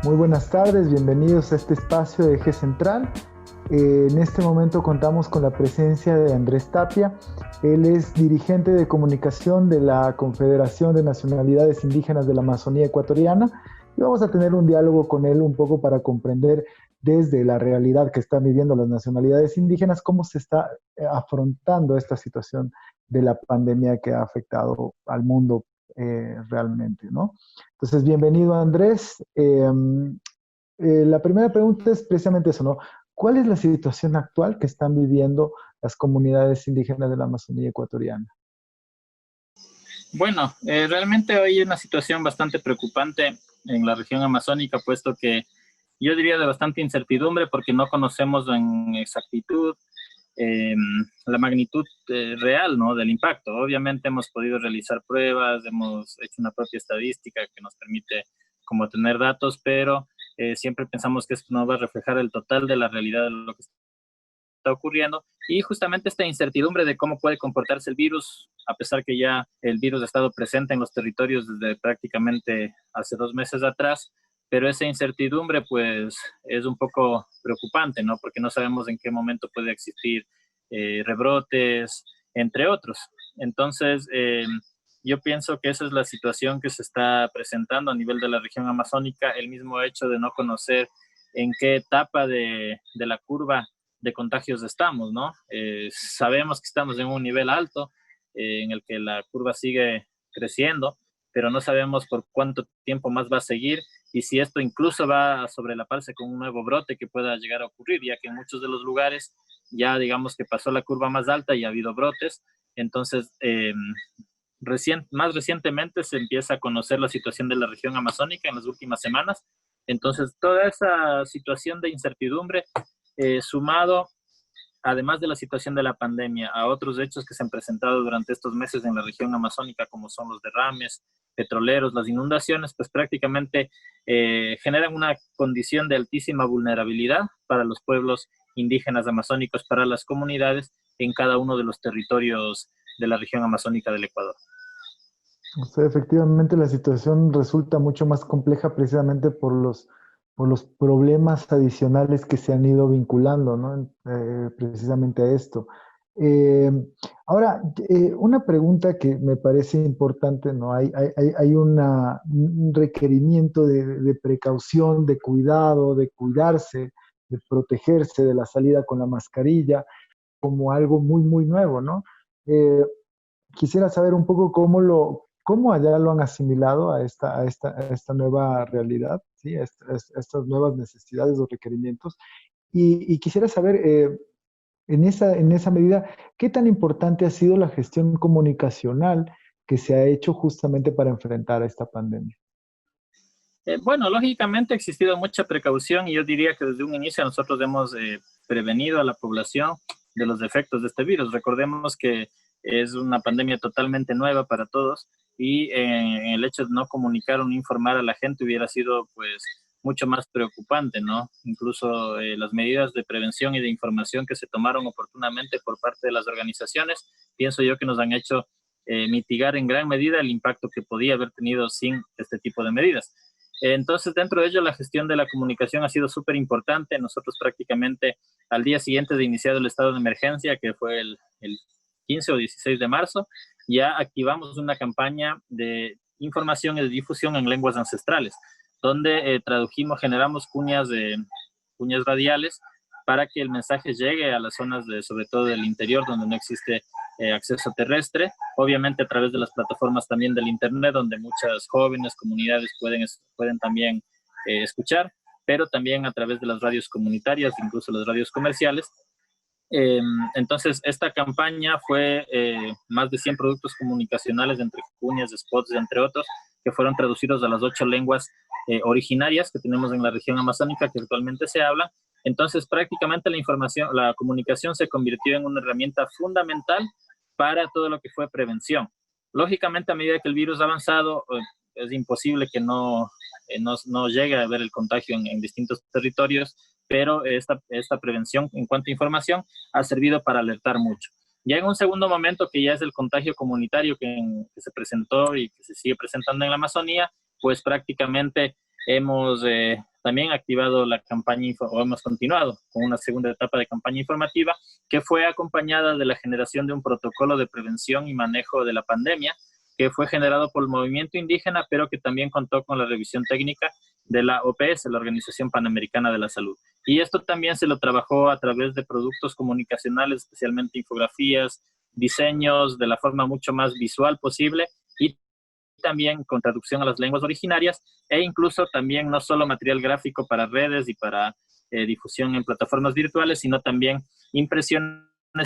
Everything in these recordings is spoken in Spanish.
Muy buenas tardes, bienvenidos a este espacio de Eje Central. En este momento contamos con la presencia de Andrés Tapia. Él es dirigente de comunicación de la Confederación de Nacionalidades Indígenas de la Amazonía Ecuatoriana y vamos a tener un diálogo con él un poco para comprender desde la realidad que están viviendo las nacionalidades indígenas cómo se está afrontando esta situación de la pandemia que ha afectado al mundo realmente, ¿no? Entonces, bienvenido Andrés. La primera pregunta es precisamente eso, ¿no? ¿Cuál es la situación actual que están viviendo las comunidades indígenas de la Amazonía ecuatoriana? Bueno, realmente hoy hay una situación bastante preocupante en la región amazónica, puesto que yo diría de bastante incertidumbre porque no conocemos en exactitud eh, la magnitud real, ¿no?, del impacto. Obviamente hemos podido realizar pruebas, hemos hecho una propia estadística que nos permite como tener datos, pero siempre pensamos que esto no va a reflejar el total de la realidad de lo que está ocurriendo y justamente esta incertidumbre de cómo puede comportarse el virus, a pesar que ya el virus ha estado presente en los territorios desde prácticamente hace 2 meses atrás, pero esa incertidumbre pues es un poco preocupante, ¿no? Porque no sabemos en qué momento puede existir rebrotes, entre otros. Entonces, yo pienso que esa es la situación que se está presentando a nivel de la región amazónica, el mismo hecho de no conocer en qué etapa de la curva de contagios estamos, ¿no? Sabemos que estamos en un nivel alto, en el que la curva sigue creciendo, pero no sabemos por cuánto tiempo más va a seguir y si esto incluso va a sobrelaparse con un nuevo brote que pueda llegar a ocurrir, ya que en muchos de los lugares ya digamos que pasó la curva más alta y ha habido brotes. Entonces, más recientemente se empieza a conocer la situación de la región amazónica en las últimas semanas. Entonces, toda esa situación de incertidumbre, sumado, además de la situación de la pandemia, a otros hechos que se han presentado durante estos meses en la región amazónica, como son los derrames petroleros, las inundaciones, pues prácticamente generan una condición de altísima vulnerabilidad para los pueblos indígenas amazónicos, para las comunidades en cada uno de los territorios de la región amazónica del Ecuador. O sea, efectivamente la situación resulta mucho más compleja precisamente por los problemas adicionales que se han ido vinculando, ¿no? Precisamente a esto. Eh, Ahora, una pregunta que me parece importante, ¿no? Hay un requerimiento de precaución, de cuidado, de cuidarse, de protegerse de la salida con la mascarilla, como algo muy, muy nuevo, ¿no? Eh, Quisiera saber un poco cómo allá lo han asimilado a esta nueva realidad, ¿sí? A estas nuevas necesidades o requerimientos. Y quisiera saber, en esa medida, ¿qué tan importante ha sido la gestión comunicacional que se ha hecho justamente para enfrentar a esta pandemia? Bueno, lógicamente ha existido mucha precaución y yo diría que desde un inicio nosotros hemos prevenido a la población de los efectos de este virus. Recordemos que es una pandemia totalmente nueva para todos y el hecho de no comunicar o no informar a la gente hubiera sido pues mucho más preocupante, ¿no? Incluso las medidas de prevención y de información que se tomaron oportunamente por parte de las organizaciones, pienso yo que nos han hecho mitigar en gran medida el impacto que podía haber tenido sin este tipo de medidas. Entonces, dentro de ello, la gestión de la comunicación ha sido súper importante. Nosotros prácticamente al día siguiente de iniciado el estado de emergencia, que fue el 15 o 16 de marzo, ya activamos una campaña de información y de difusión en lenguas ancestrales, donde tradujimos, generamos cuñas radiales para que el mensaje llegue a las zonas sobre todo del interior, donde no existe acceso terrestre, obviamente a través de las plataformas también del Internet, donde muchas jóvenes comunidades pueden también escuchar, pero también a través de las radios comunitarias, incluso las radios comerciales. Eh, entonces, esta campaña fue más de 100 productos comunicacionales, entre cuñas, spots, entre otros, que fueron traducidos a las 8 lenguas originarias que tenemos en la región amazónica que actualmente se habla. Entonces, prácticamente la comunicación se convirtió en una herramienta fundamental para todo lo que fue prevención. Lógicamente, a medida que el virus ha avanzado, es imposible que no llegue a haber el contagio en distintos territorios, pero esta prevención en cuanto a información ha servido para alertar mucho. Ya en un segundo momento, que ya es el contagio comunitario que se presentó y que se sigue presentando en la Amazonía, pues prácticamente hemos también activado la campaña, o hemos continuado con una segunda etapa de campaña informativa, que fue acompañada de la generación de un protocolo de prevención y manejo de la pandemia, que fue generado por el movimiento indígena, pero que también contó con la revisión técnica de la OPS, la Organización Panamericana de la Salud. Y esto también se lo trabajó a través de productos comunicacionales, especialmente infografías, diseños de la forma mucho más visual posible, y también con traducción a las lenguas originarias, e incluso también no solo material gráfico para redes y para difusión en plataformas virtuales, sino también impresiones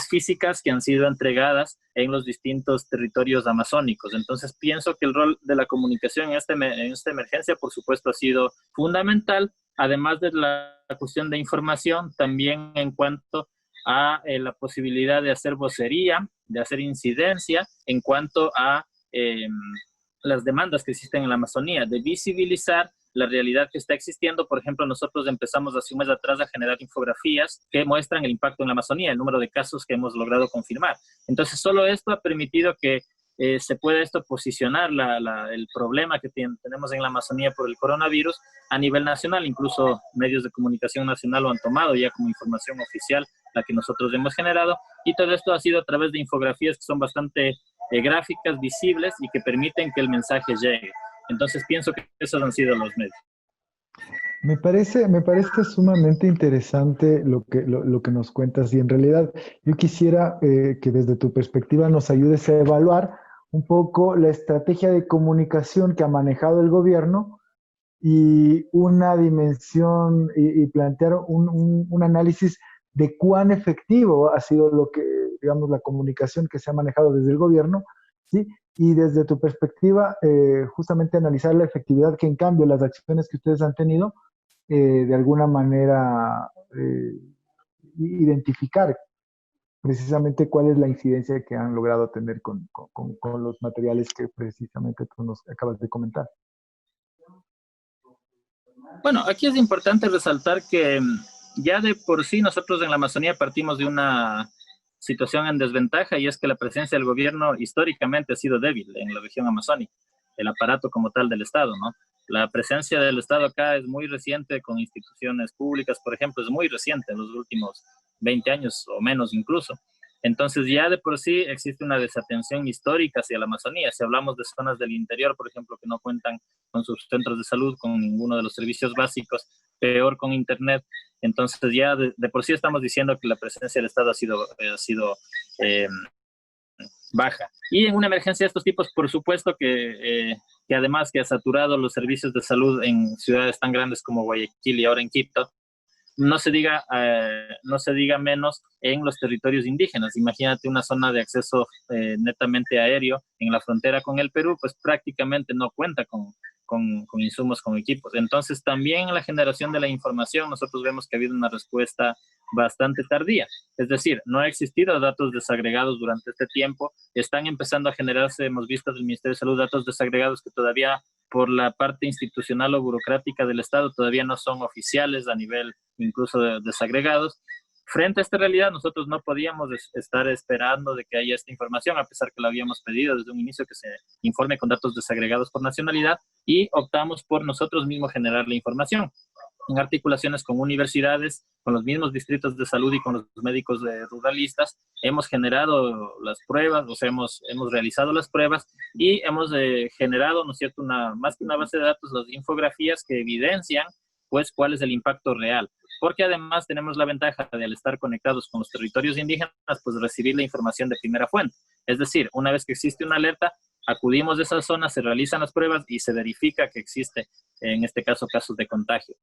físicas que han sido entregadas en los distintos territorios amazónicos. Entonces pienso que el rol de la comunicación en esta emergencia, por supuesto, ha sido fundamental, además de la cuestión de información, también en cuanto a la posibilidad de hacer vocería, de hacer incidencia en cuanto a las demandas que existen en la Amazonía, de visibilizar la realidad que está existiendo. Por ejemplo, nosotros empezamos hace un mes atrás a generar infografías que muestran el impacto en la Amazonía, el número de casos que hemos logrado confirmar. Entonces, solo esto ha permitido que se pueda esto posicionar el problema que tenemos en la Amazonía por el coronavirus a nivel nacional. Incluso medios de comunicación nacional lo han tomado ya como información oficial, la que nosotros hemos generado, y todo esto ha sido a través de infografías que son bastante gráficas, visibles, y que permiten que el mensaje llegue. Entonces pienso que esos han sido los medios. Me parece sumamente interesante lo que nos cuentas, y en realidad yo quisiera que desde tu perspectiva nos ayudes a evaluar un poco la estrategia de comunicación que ha manejado el gobierno y una dimensión y plantear un análisis de cuán efectivo ha sido lo que, digamos, la comunicación que se ha manejado desde el gobierno, ¿sí? Y desde tu perspectiva, justamente analizar la efectividad que en cambio las acciones que ustedes han tenido, de alguna manera identificar precisamente cuál es la incidencia que han logrado tener con los materiales que precisamente tú nos acabas de comentar. Bueno, aquí es importante resaltar que ya de por sí nosotros en la Amazonía partimos de una situación en desventaja, y es que la presencia del gobierno históricamente ha sido débil en la región amazónica, el aparato como tal del Estado, ¿no? La presencia del Estado acá es muy reciente, con instituciones públicas, por ejemplo, es muy reciente, en los últimos 20 años o menos incluso. Entonces ya de por sí existe una desatención histórica hacia la Amazonía. Si hablamos de zonas del interior, por ejemplo, que no cuentan con sus centros de salud, con ninguno de los servicios básicos, peor con internet, entonces ya de por sí estamos diciendo que la presencia del Estado ha sido baja. Y en una emergencia de estos tipos, por supuesto que además que ha saturado los servicios de salud en ciudades tan grandes como Guayaquil y ahora en Quito, no se diga menos en los territorios indígenas. Imagínate una zona de acceso netamente aéreo en la frontera con el Perú, pues prácticamente no cuenta con insumos, con equipos. Entonces también en la generación de la información nosotros vemos que ha habido una respuesta bastante tardía. Es decir, no ha existido datos desagregados durante este tiempo. Están empezando a generarse, hemos visto del Ministerio de Salud, datos desagregados que todavía por la parte institucional o burocrática del Estado todavía no son oficiales a nivel incluso desagregados. Frente a esta realidad, nosotros no podíamos estar esperando de que haya esta información, a pesar que la habíamos pedido desde un inicio, que se informe con datos desagregados por nacionalidad, y optamos por nosotros mismos generar la información en articulaciones con universidades, con los mismos distritos de salud y con los médicos ruralistas. Hemos generado las pruebas, o sea, hemos realizado las pruebas y hemos generado, ¿no es cierto?, más que una base de datos, las infografías que evidencian, pues, cuál es el impacto real. Porque además tenemos la ventaja de, al estar conectados con los territorios indígenas, pues recibir la información de primera fuente. Es decir, una vez que existe una alerta, acudimos a esa zona, se realizan las pruebas y se verifica que existe, en este caso, casos de contagio.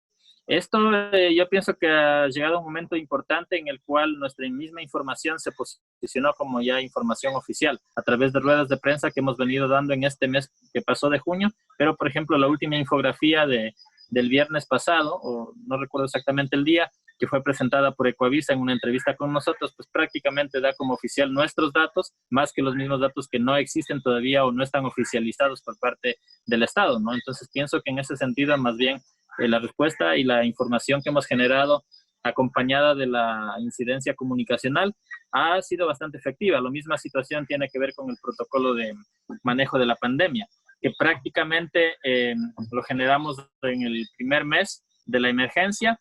Esto yo pienso que ha llegado a un momento importante en el cual nuestra misma información se posicionó como ya información oficial a través de ruedas de prensa que hemos venido dando en este mes que pasó de junio, pero por ejemplo la última infografía del viernes pasado, o no recuerdo exactamente el día, que fue presentada por Ecoavisa en una entrevista con nosotros, pues prácticamente da como oficial nuestros datos, más que los mismos datos que no existen todavía o no están oficializados por parte del Estado, ¿no? Entonces pienso que en ese sentido, más bien, la respuesta y la información que hemos generado, acompañada de la incidencia comunicacional, ha sido bastante efectiva. La misma situación tiene que ver con el protocolo de manejo de la pandemia. que prácticamente lo generamos en el primer mes de la emergencia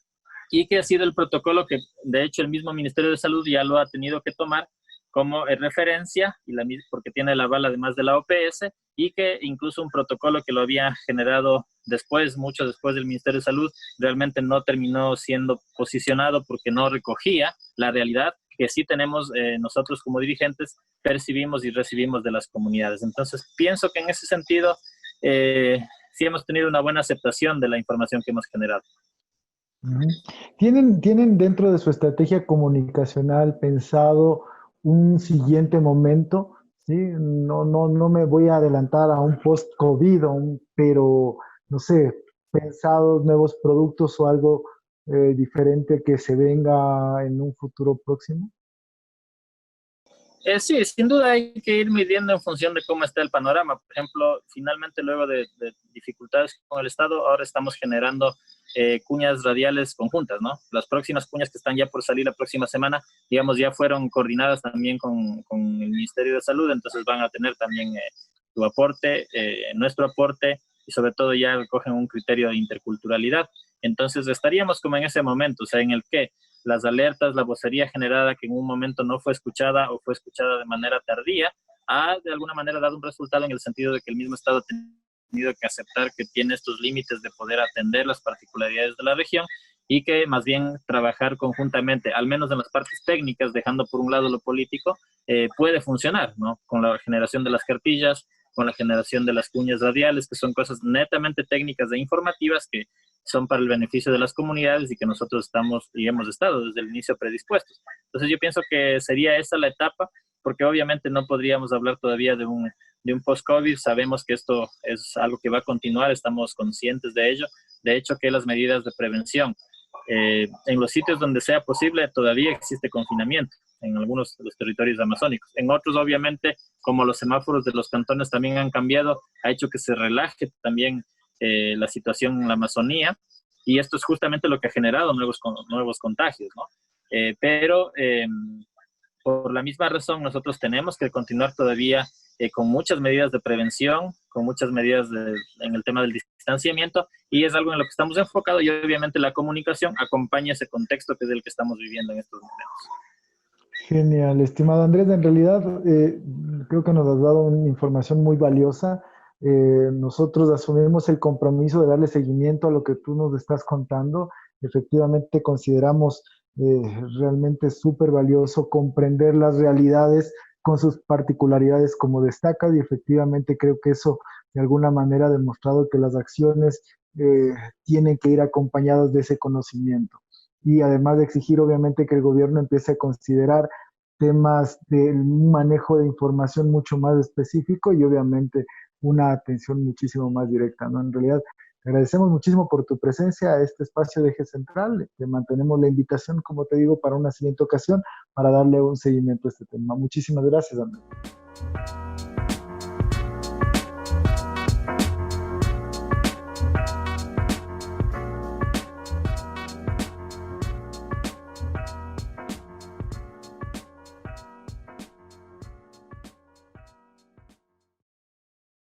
y que ha sido el protocolo que de hecho el mismo Ministerio de Salud ya lo ha tenido que tomar como referencia, porque tiene la aval además de la OPS, y que incluso un protocolo que lo había generado después, mucho después del Ministerio de Salud, realmente no terminó siendo posicionado porque no recogía la realidad que sí tenemos nosotros como dirigentes, percibimos y recibimos de las comunidades. Entonces, pienso que en ese sentido sí hemos tenido una buena aceptación de la información que hemos generado. ¿Tienen dentro de su estrategia comunicacional pensado un siguiente momento? ¿Sí? No me voy a adelantar a un post-COVID, pero no sé, pensados nuevos productos o algo diferente que se venga en un futuro próximo. Sí, sin duda hay que ir midiendo en función de cómo está el panorama. Por ejemplo, finalmente luego de dificultades con el Estado, ahora estamos generando cuñas radiales conjuntas, ¿no? Las próximas cuñas que están ya por salir la próxima semana, digamos, ya fueron coordinadas también con el Ministerio de Salud, entonces van a tener también su aporte, nuestro aporte, y sobre todo ya recogen un criterio de interculturalidad. Entonces estaríamos como en ese momento, o sea, en el que las alertas, la vocería generada que en un momento no fue escuchada o fue escuchada de manera tardía, ha de alguna manera dado un resultado en el sentido de que el mismo Estado ha tenido que aceptar que tiene estos límites de poder atender las particularidades de la región y que más bien trabajar conjuntamente, al menos en las partes técnicas, dejando por un lado lo político, puede funcionar, ¿no? Con la generación de las cartillas, con la generación de las cuñas radiales, que son cosas netamente técnicas e informativas que son para el beneficio de las comunidades y que nosotros estamos y hemos estado desde el inicio predispuestos. Entonces yo pienso que sería esa la etapa, porque obviamente no podríamos hablar todavía de un post-COVID. Sabemos que esto es algo que va a continuar, estamos conscientes de ello. De hecho, que las medidas de prevención, en los sitios donde sea posible todavía existe confinamiento, en algunos de los territorios amazónicos. En otros, obviamente, como los semáforos de los cantones también han cambiado, ha hecho que se relaje también la situación en la Amazonía, y esto es justamente lo que ha generado nuevos contagios, ¿no? Pero por la misma razón nosotros tenemos que continuar todavía con muchas medidas de prevención, con muchas medidas en el tema del distanciamiento, y es algo en lo que estamos enfocados, y obviamente la comunicación acompaña ese contexto que es el que estamos viviendo en estos momentos. Genial, estimado Andrés. En realidad, creo que nos has dado una información muy valiosa. Nosotros asumimos el compromiso de darle seguimiento a lo que tú nos estás contando. Efectivamente, consideramos realmente súper valioso comprender las realidades con sus particularidades como destacas, y efectivamente creo que eso de alguna manera ha demostrado que las acciones tienen que ir acompañadas de ese conocimiento. Y además de exigir obviamente que el gobierno empiece a considerar temas de un manejo de información mucho más específico y obviamente una atención muchísimo más directa, ¿no? En realidad, te agradecemos muchísimo por tu presencia a este espacio de Eje Central. Te mantenemos la invitación, como te digo, para una siguiente ocasión para darle un seguimiento a este tema. Muchísimas gracias, Andrés.